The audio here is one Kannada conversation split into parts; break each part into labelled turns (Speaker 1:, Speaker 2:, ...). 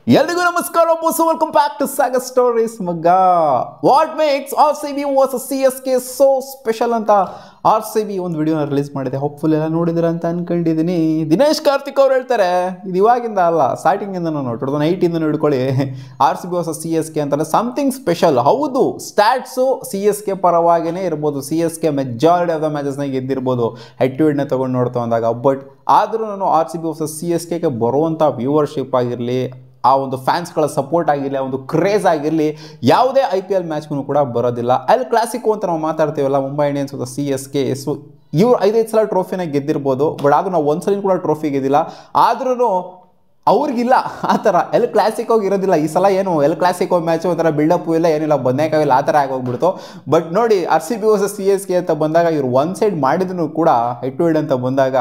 Speaker 1: ಎಲ್ರಿಗೂ ನಮಸ್ಕಾರ boss, welcome back to Sagar Stories. ಮಗ, what makes RCB versus CSK so special ಅಂತ RCB ಒಂದು ವಿಡಿಯೋನ ರಿಲೀಸ್ ಮಾಡಿದೆ. ಹೋಪ್ಫುಲ್ ಎಲ್ಲ ನೋಡಿದ್ರೆ ಅಂತ ಅನ್ಕೊಂಡಿದ್ದೀನಿ. ದಿನೇಶ್ ಕಾರ್ತಿಕ್ ಅವ್ರು ಹೇಳ್ತಾರೆ, ಇದು ಇವಾಗಿಂದ ಅಲ್ಲ, ಸ್ಟಾರ್ಟಿಂಗಿಂದ 2008 ಹಿಡ್ಕೊಳ್ಳಿ RCB ವರ್ಸಸ್ CSK ಅಂತಂದರೆ ಸಮಥಿಂಗ್ ಸ್ಪೆಷಲ್. ಹೌದು, ಸ್ಟ್ಯಾಟ್ಸು CSK ಪರವಾಗಿಯೇ ಇರ್ಬೋದು, CSK ಮೆಜಾರಿಟಿ ಆಫ್ ದ ಮ್ಯಾಚಸ್ನಾಗ ಗೆದ್ದಿರ್ಬೋದು ಹೆಡ್ ಟು ಹೆಡ್ನ ತೊಗೊಂಡು ನೋಡ್ತಾ ಅಂದಾಗ. ಬಟ್ ಆದರೂ ನಾನು RCB ವರ್ಸಸ್ CSKಗೆ ಬರುವಂಥ ವ್ಯೂವರ್ಶಿಪ್ ಆಗಿರಲಿ, ಆ ಒಂದು ಫ್ಯಾನ್ಸ್ಗಳ ಸಪೋರ್ಟ್ ಆಗಿರಲಿ, ಆ ಒಂದು ಕ್ರೇಜ್ ಆಗಿರಲಿ, ಯಾವುದೇ IPL ಮ್ಯಾಚ್ಗೂ ಕೂಡ ಬರೋದಿಲ್ಲ. ಎಲ್ ಕ್ಲಾಸಿಕೋ ಅಂತ ನಾವು ಮಾತಾಡ್ತೀವಲ್ಲ, ಮುಂಬೈ ಇಂಡಿಯನ್ಸ್ ಮತ್ತು CSK. ಸೊ ಇವ್ರು 5 ಸಲ ಟ್ರೋಫಿನ ಗೆದ್ದಿರ್ಬೋದು, ಬಟ್ ಆದರೂ ನಾವು ಒಂದ್ಸಲ ಕೂಡ ಟ್ರೋಫಿ ಗೆದ್ದಿಲ್ಲ. ಆದ್ರೂ ಅವ್ರಿಗಿಲ್ಲ ಆ ಥರ ಎಲ್ ಕ್ಲಾಸಿಕೋಗಿ ಇರೋದಿಲ್ಲ. ಈ ಸಲ ಏನು ಎಲ್ ಕ್ಲಾಸಿಕೋ ಮ್ಯಾಚು ಒಂಥರ ಬಿಲ್ಡಪ್ಪು ಇಲ್ಲ, ಏನಿಲ್ಲ, ಬಂದೇಕಾಗಿಲ್ಲ, ಆ ಥರ ಆಗೋಗ್ಬಿಡ್ತು. ಬಟ್ ನೋಡಿ, RCB ವರ್ಸಸ್ CSK ಅಂತ ಬಂದಾಗ ಇವ್ರು ಒನ್ ಸೈಡ್ ಮಾಡಿದ್ರು ಕೂಡ ಹೆಡ್ ಟು ಹೆಡ್ ಅಂತ ಬಂದಾಗ,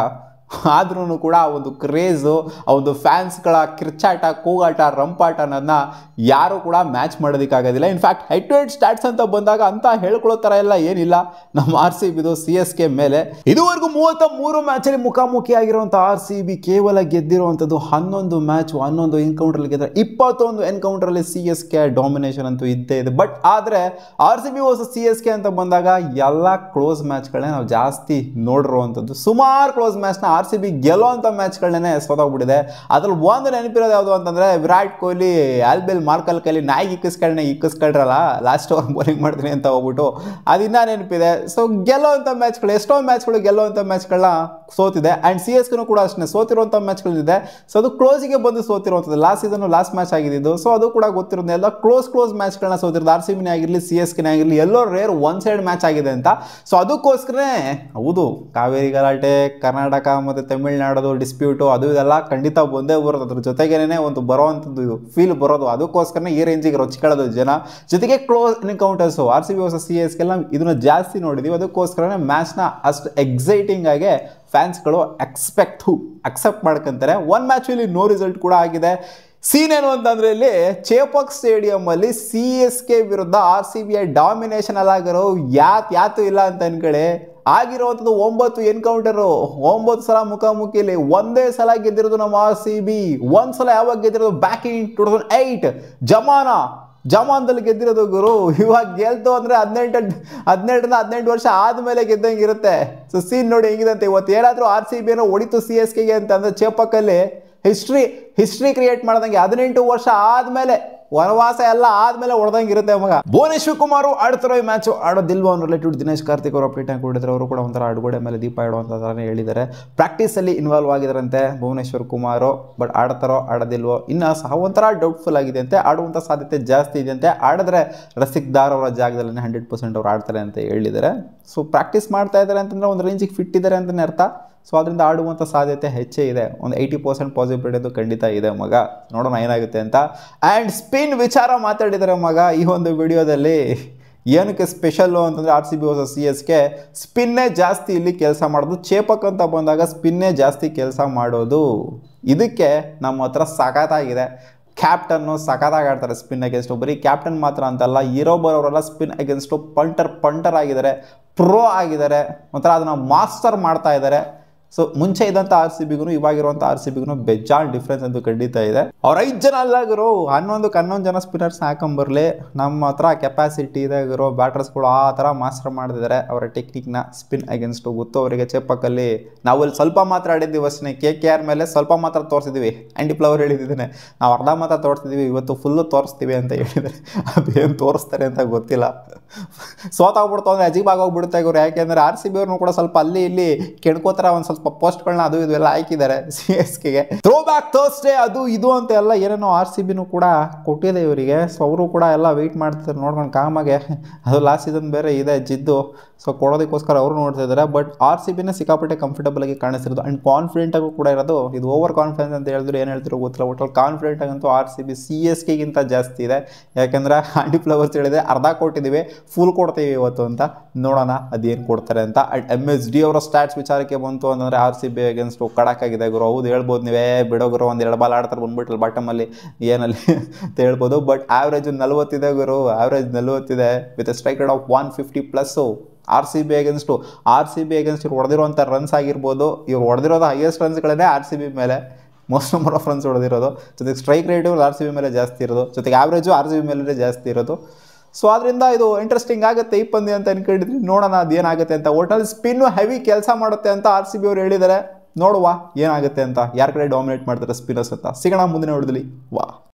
Speaker 1: ಆದ್ರೂ ಕೂಡ ಆ ಒಂದು ಕ್ರೇಜು, ಆ ಒಂದು ಫ್ಯಾನ್ಸ್ಗಳ ಕಿರ್ಚಾಟ, ಕೂಗಾಟ, ರಂಪಾಟ ಅನ್ನೋದನ್ನ ಯಾರು ಕೂಡ ಮ್ಯಾಚ್ ಮಾಡೋದಕ್ಕಾಗೋದಿಲ್ಲ. In fact head to head stats ಅಂತ ಬಂದಾಗ ಅಂತ ಹೇಳ್ಕೊಳ್ಳೋ ಥರ ಎಲ್ಲ ಏನಿಲ್ಲ ನಮ್ಮ RCBದು CSK ಮೇಲೆ. ಇದುವರೆಗೂ 33 ಮ್ಯಾಚಲ್ಲಿ ಮುಖಾಮುಖಿ ಆಗಿರುವಂಥ RCB ಕೇವಲ ಗೆದ್ದಿರುವಂಥದ್ದು 11 ಮ್ಯಾಚ್, 11 ಎನ್ಕೌಂಟ್ರಲ್ಲಿ ಗೆದ್ದರೆ 21 ಎನ್ಕೌಂಟ್ರಲ್ಲಿ CSK ಡಾಮಿನೇಷನ್ ಅಂತೂ ಇದ್ದೇ ಇದೆ. ಬಟ್ ಆದರೆ RCB ವರ್ಸಸ್ CSK ಅಂತ ಬಂದಾಗ ಎಲ್ಲ ಕ್ಲೋಸ್ ಮ್ಯಾಚ್ಗಳನ್ನೇ ನಾವು ಜಾಸ್ತಿ ನೋಡಿರುವಂಥದ್ದು. ಸುಮಾರು ಕ್ಲೋಸ್ ಮ್ಯಾಚ್ನ RCB ಗೆಲ್ಲೋವಂಥ ಮ್ಯಾಚ್ಗಳನ್ನೇ ಸೋತೋಗ್ಬಿಟ್ಟಿದೆ. ಅದ್ರಲ್ಲಿ ಒಂದು ನೆನಪಿರೋದು ಯಾವುದು ಅಂತಂದರೆ, ವಿರಾಟ್ ಕೊಹ್ಲಿ ಆಲ್ಬೆಲ್ ಮಾರ್ಕಲ್ ಕೈಲಿ ನಾಯಿಗೆ ಇಕ್ಕಿಸ್ಕೊಳ್ರಲ್ಲ, ಲಾಸ್ಟ್ ಓವರ್ ಬೌಲಿಂಗ್ ಮಾಡ್ತೀನಿ ಅಂತ ಹೋಗ್ಬಿಟ್ಟು, ಅದಿನ್ನ ನೆನಪಿದೆ. ಸೊ ಗೆಲ್ಲೋವಂಥ ಮ್ಯಾಚ್ಗಳು, ಎಷ್ಟೋ ಮ್ಯಾಚ್ಗಳು ಗೆಲ್ಲೋವಂಥ ಮ್ಯಾಚ್ಗಳನ್ನ ಸೋತಿದೆ. ಆ್ಯಂಡ್ CSKನೂ ಕೂಡ ಅಷ್ಟೇ ಸೋತಿರುವಂಥ ಮ್ಯಾಚ್ಗಳಿದೆ. ಸೊ ಅದು ಕ್ಲೋಸಿಗೆ ಬಂದು ಸೋತಿರುವಂಥದ್ದು. ಲಾಸ್ಟ್ ಸೀಸನ್ ಲಾಸ್ಟ್ ಮ್ಯಾಚ್ ಆಗಿದ್ದು. ಸೊ ಅದು ಕೂಡ ಗೊತ್ತಿರೋದು, ಎಲ್ಲ ಕ್ಲೋಸ್ ಮ್ಯಾಚ್ಗಳನ್ನ ಸೋತಿರೋದು. RCBನೇ ಆಗಿರಲಿ, CSKನೇ ಆಗಿರಲಿ, ಎಲ್ಲೋ ರೇರ್ ಒನ್ ಸೈಡ್ ಮ್ಯಾಚ್ ಆಗಿದೆ ಅಂತ. ಸೊ ಅದಕ್ಕೋಸ್ಕರನೇ ಹೌದು, ಕಾವೇರಿ ಗಲಾಟೆ, ಕರ್ನಾಟಕ ಮತ್ತು ತಮಿಳ್ನಾಡು ಡಿಸ್ಪ್ಯೂಟು, ಅದು ಇದೆಲ್ಲ ಖಂಡಿತ ಬಂದೇ ಬರೋದು. ಅದ್ರ ಜೊತೆಗೇನೆ ಒಂದು ಬರೋವಂಥದ್ದು ಇದು ಫೀಲ್ ಬರೋದು. ಅದಕ್ಕೋಸ್ಕರನೇ ಈ ರೇಂಜಿಗೆ ರೊಚ್ಕೊಳ್ಳೋದು ಜನ. ಜೊತೆಗೆ ಕ್ಲೋಸ್ ಎನ್ಕೌಂಟರ್ಸು RCB ವರ್ಸಸ್ CSK ಎಲ್ಲ ಇದನ್ನ ಜಾಸ್ತಿ ನೋಡಿದ್ದೀವಿ. ಅದಕ್ಕೋಸ್ಕರನೇ ಮ್ಯಾಚ್ನ ಅಷ್ಟು ಎಕ್ಸೈಟಿಂಗ್ ಆಗಿ ಫ್ಯಾನ್ಸ್ಗಳು ಅಕ್ಸೆಪ್ಟ್ ಮಾಡ್ಕೊಂತಾರೆ. ಒಂದು ಮ್ಯಾಚಲ್ಲಿ ನೋ ರಿಸಲ್ಟ್ ಕೂಡ ಆಗಿದೆ. ಸೀನ್ ಏನು ಅಂತಂದರೆ, ಇಲ್ಲಿ ಚೇಪಾಕ್ ಸ್ಟೇಡಿಯಮಲ್ಲಿ CSK ವಿರುದ್ಧ RCBಯ ಡಾಮಿನೇಷನ್ ಅಲ್ಲಾಗಿರೋ ಯಾತು ಇಲ್ಲ ಅಂತ ಅನ್ಕೊಳ್ಳಿ. ಆಗಿರುವಂಥದ್ದು 9 ಎನ್ಕೌಂಟರು, 9 ಸಲ ಮುಖಾಮುಖಿಲಿ, ಒಂದೇ ಸಲ ಗೆದ್ದಿರೋದು ನಮ್ಮ RCB. ಒಂದು ಸಲ ಯಾವಾಗ ಗೆದ್ದಿರೋದು, ಬ್ಯಾಕ್ ಇನ್ 2008 ಜಮಾನದಲ್ಲಿ ಗೆದ್ದಿರೋದು ಗುರು. ಇವಾಗ ಗೆಲ್ತು ಅಂದರೆ 18 ವರ್ಷ ಆದಮೇಲೆ ಗೆದ್ದಂಗೆ ಇರುತ್ತೆ. ಸೊ ಸೀನ್ ನೋಡಿ ಹೆಂಗಿದೆ ಅಂತ. ಇವತ್ತು ಏನಾದರೂ RCB ಏನೋ ಹೊಡಿತು CSKಗೆ ಅಂತಂದರೆ, ಚೇಪಾಕಲ್ಲಿ ಹಿಸ್ಟ್ರಿ ಕ್ರಿಯೇಟ್ ಮಾಡ್ದಂಗೆ 18 ವರ್ಷ ಆದಮೇಲೆ, ವನವಾಸ ಎಲ್ಲ ಆದಮೇಲೆ ಹೊಡೆದಂಗೆ ಇರುತ್ತೆ ಮಗ. ಭುವನೇಶ್ವರ್ ಕುಮಾರ್ ಆಡ್ತಾರೋ ಈ ಮ್ಯಾಚು, ಆಡೋದಿಲ್ವೋ ಅನ್ನೋ ರಿಲೇಟೆಡ್ ದಿನೇಶ್ ಕಾರ್ತಿಕ್ ಅವರು ಅಪ್ಡೇಟ್ ಕೊಟ್ಟಿದ್ದಾರೆ. ಅವರು ಕೂಡ ಒಂಥರ ಅಡುಗೋಡೆ ಮೇಲೆ ದೀಪ ಇಡುವಂಥ ಥರನೇ ಹೇಳಿದ್ದಾರೆ. ಪ್ರಾಕ್ಟೀಸಲ್ಲಿ ಇನ್ವಾಲ್ವ್ ಆಗಿದ್ದಾರಂತೆ ಭುವನೇಶ್ವರ್ ಕುಮಾರ್. ಬಟ್ ಆಡ್ತಾರೋ ಆಡೋದಿಲ್ವೋ ಇನ್ನೂ ಸಹ ಒಂಥರ ಡೌಟ್ಫುಲ್ ಆಗಿದೆ ಅಂತೆ. ಆಡುವಂಥ ಸಾಧ್ಯತೆ ಜಾಸ್ತಿ ಇದೆ ಅಂತೆ. ಆಡಿದ್ರೆ ರಸಿಕ್ ದಾರ್ ಅವರ ಜಾಗದಲ್ಲಿ 100% ಅವ್ರು ಆಡ್ತಾರೆ ಅಂತ ಹೇಳಿದ್ದಾರೆ. ಸೊ ಪ್ರಾಕ್ಟೀಸ್ ಮಾಡ್ತಾ ಇದ್ದಾರೆ ಅಂತಂದರೆ ಒಂದು ರೇಂಜಿಗೆ ಫಿಟ್ ಇದ್ದಾರೆ ಅಂತಲೇ ಅರ್ಥ. ಸೊ ಅದರಿಂದ ಆಡುವಂಥ ಸಾಧ್ಯತೆ ಹೆಚ್ಚೇ ಇದೆ. ಒಂದು 80% ಪಾಸಿಬಿಲಿಟಿ ಅದು ಖಂಡಿತ ಇದೆ ಮಗ. ನೋಡೋಣ ಏನಾಗುತ್ತೆ ಅಂತ. ಆ್ಯಂಡ್ ಸ್ಪಿನ್ ವಿಚಾರ ಮಾತಾಡಿದ್ದಾರೆ ಮಗ ಈ ಒಂದು ವಿಡಿಯೋದಲ್ಲಿ. ಏನಕ್ಕೆ ಸ್ಪೆಷಲ್ಲು ಅಂತಂದರೆ, RCB ವರ್ಸಸ್ CSK ಸ್ಪಿನ್ನೇ ಜಾಸ್ತಿ ಇಲ್ಲಿ ಕೆಲಸ ಮಾಡೋದು. ಚೇಪಕ್ ಅಂತ ಬಂದಾಗ ಸ್ಪಿನ್ನೇ ಜಾಸ್ತಿ ಕೆಲಸ ಮಾಡೋದು. ಇದಕ್ಕೆ ನಮ್ಮ ಹತ್ರ ಸಖತ್ತಾಗಿದೆ. ಕ್ಯಾಪ್ಟನ್ನು ಸಖತ್ತಾಗಿ ಆಡ್ತಾರೆ ಸ್ಪಿನ್ ಅಗೇನ್ಸ್ಟು. ಬರೀ ಕ್ಯಾಪ್ಟನ್ ಮಾತ್ರ ಅಂತಲ್ಲ, ಬರೋರೆಲ್ಲ ಸ್ಪಿನ್ ಅಗೇನ್ಸ್ಟು ಪಂಟರ್ ಆಗಿದ್ದಾರೆ, ಪ್ರೋ ಆಗಿದ್ದಾರೆ, ಒಂಥರ ಅದನ್ನು ಮಾಸ್ಟರ್ ಮಾಡ್ತಾ ಇದ್ದಾರೆ. ಸೊ ಮುಂಚೆ ಇದ್ದಂಥ RCBಗೂ ಇವಾಗಿರುವಂಥ RCBಗೂ ಬೆಜಾನ್ ಡಿಫ್ರೆನ್ಸ್ ಅಂತೂ ಖಂಡಿತ ಇದೆ. ಅವ್ರು 5 ಜನ ಅಲ್ಲಾಗಿರೋ 11 ಜನ ಸ್ಪಿನ್ನರ್ಸ್ ಹಾಕೊಂಬರ್ಲಿ, ನಮ್ಮ ಹತ್ರ ಕೆಪಾಸಿಟಿ ಇದೆ ಗುರು. ಬ್ಯಾಟರ್ಸ್ಗಳು ಆ ಥರ ಮಾಸ್ಟರ್ ಮಾಡ್ತಿದ್ದಾರೆ ಅವರ ಟೆಕ್ನಿಕ್ನ ಸ್ಪಿನ್ ಅಗೇನ್ಸ್ಟು. ಗೊತ್ತು ಅವರಿಗೆ. ಚೇಪಕ್ಕಲ್ಲಿ ನಾವಲ್ಲಿ ಸ್ವಲ್ಪ ಮಾತ್ರ ಆಡಿದ್ದೀವಿ ಅಷ್ಟೇ. KKR ಮೇಲೆ ಸ್ವಲ್ಪ ಮಾತ್ರ ತೋರಿಸಿದ್ದೀವಿ. ಆ್ಯಂಡಿ ಫ್ಲವರ್ ಹೇಳಿದ್ದೇನೆ, ನಾವು ಅರ್ಧ ಮಾತ್ರ ತೋರಿಸ್ತಿದ್ದೀವಿ, ಇವತ್ತು ಫುಲ್ಲು ತೋರಿಸ್ತೀವಿ ಅಂತ ಹೇಳಿದರೆ ಅದೇನು ತೋರಿಸ್ತಾರೆ ಅಂತ ಗೊತ್ತಿಲ್ಲ. ಸೋತಾಗ್ಬಿಡ್ತು ಅಂದರೆ ಅಜೀಬಾಗೋಗ್ಬಿಡುತ್ತೆ ಇವರು. ಯಾಕೆಂದರೆ RCB ಅವ್ರನ್ನೂ ಕೂಡ ಸ್ವಲ್ಪ ಅಲ್ಲಿ ಇಲ್ಲಿ ಕೆಣ್ಕೋತಾರೆ. ಒಂದು ಸ್ವಲ್ಪ ಪೋಸ್ಟ್ಗಳನ್ನ ಅದು ಇದು ಎಲ್ಲ ಹಾಕಿದ್ದಾರೆ CSKಗೆ. ಥ್ರೋ ಬ್ಯಾಕ್ ಥರ್ಸ್ಡೇ ಅದು ಇದು ಅಂತ ಎಲ್ಲ ಏನೇನೋ RCBನೂ ಕೂಡ ಕೊಟ್ಟಿದೆ ಇವರಿಗೆ. ಸೊ ಅವರು ಕೂಡ ಎಲ್ಲ ವೆಯ್ಟ್ ಮಾಡ್ತಿದ್ದಾರೆ ನೋಡ್ಕೊಂಡು ಕಾಮಾಗೆ. ಅದು ಲಾಸ್ಟ್ ಸೀಸನ್ ಬೇರೆ ಇದೆ ಜಿದ್ದು. ಸೊ ಕೊಡೋದಕ್ಕೋಸ್ಕರ ಅವರು ನೋಡ್ತಾ ಇದ್ದಾರೆ. ಬಟ್ RCBನೇ ಸಿಕ್ಕಾಪಟ್ಟೆ ಕಂಫರ್ಟಬಲ್ ಆಗಿ ಕಾಣಿಸ್ತಿರೋದು. ಆ್ಯಂಡ್ ಕಾನ್ಫಿಡೆಂಟಾಗೂ ಕೂಡ ಇರೋದು. ಇದು ಓವರ್ ಕಾನ್ಫಿಡೆನ್ಸ್ ಅಂತ ಹೇಳಿದ್ರು ಏನು ಹೇಳ್ತಿರೋ ಗೊತ್ತಿಲ್ಲ. ಒಟ್ಟಲ್ಲಿ ಕಾನ್ಫಿಡೆಂಟ್ ಆಗಂತೂ RCB CSKಗಿಂತ ಜಾಸ್ತಿ ಇದೆ. ಯಾಕೆಂದರೆ ಆ್ಯಂಡಿ ಫ್ಲವರ್ಸ್ ಹೇಳಿದೆ ಅರ್ಧ ಕೊಟ್ಟಿದ್ದೀವಿ, ಫುಲ್ ಕೊಡ್ತೀವಿ ಇವತ್ತು ಅಂತ. ನೋಡೋಣ ಅದೇನು ಕೊಡ್ತಾರೆ ಅಂತ. ಆ್ಯಂಡ್ MSD ಅವರ ಸ್ಟ್ಯಾಟ್ಸ್ ವಿಚಾರಕ್ಕೆ ಬಂತು ಅಂತಂದರೆ RCB ಅಗೇನ್ಸ್ಟ್ ಕಡಕ್ ಆಗಿದೆ ಗುರು. ಹೌದು ಹೇಳ್ಬೋದು ನೀವೇ, ಬಿಡೋಗುರು ಒಂದು 2 ಬಾಲ್ ಆಡ್ತಾರೆ ಬಂದ್ಬಿಟ್ಟಲ್ಲಿ ಬಾಟಮಲ್ಲಿ ಏನಲ್ಲಿ ಅಂತ ಹೇಳ್ಬೋದು. ಬಟ್ ಆ್ಯಾವ್ರೇಜ್ 40 ಇದೆ ಗುರು. ಆ್ಯಾವ್ರೇಜ್ 40 ಇದೆ with strike rate of 150+. RCB against ಇವ್ರು ಹೊಡೆದಿರುವಂಥ ರನ್ಸ್ ಆಗಿರ್ಬೋದು, ಇವ್ರು ಹೊಡೆದಿರೋದು ಹೈಯೆಸ್ಟ್ ರನ್ಸ್ಗಳನ್ನೇ RCB ಮೇಲೆ. ಮೋಸ್ಟ್ ನಂಬರ್ ಆಫ್ ರನ್ಸ್ ಹೊಡೆದಿರೋದು. ಜೊತೆಗೆ ಸ್ಟ್ರೈಕ್ ರೇಟು RCB ಮೇಲೆ ಜಾಸ್ತಿ ಇರೋದು, ಜೊತೆಗೆ ಆವ್ರೇಜು RCB ಮೇಲೆ ಜಾಸ್ತಿ ಇರೋದು. ಸೊ ಅದರಿಂದ ಇದು ಇಂಟ್ರೆಸ್ಟಿಂಗ್ ಆಗುತ್ತೆ ಈ ಪಂದ್ಯ ಅಂತ ಅನ್ಕೊಂಡಿದ್ವಿ. ನೋಡೋಣ ಅದೇನಾಗುತ್ತೆ ಅಂತ. ಒಟ್ಟಲ್ಲಿ ಸ್ಪಿನ್ನು ಹೆವಿ ಕೆಲಸ ಮಾಡುತ್ತೆ ಅಂತ RCB ಅವರು ಹೇಳಿದ್ದಾರೆ. ನೋಡುವ ಏನಾಗುತ್ತೆ ಅಂತ, ಯಾರ ಕಡೆ ಡಾಮಿನೇಟ್ ಮಾಡ್ತಾರೆ ಸ್ಪಿನ್ನರ್ಸ್ ಅಂತ. ಸಿಗೋಣ ಮುಂದಿನ ವಿಡಿಯೋದಲ್ಲಿ. ವಾ.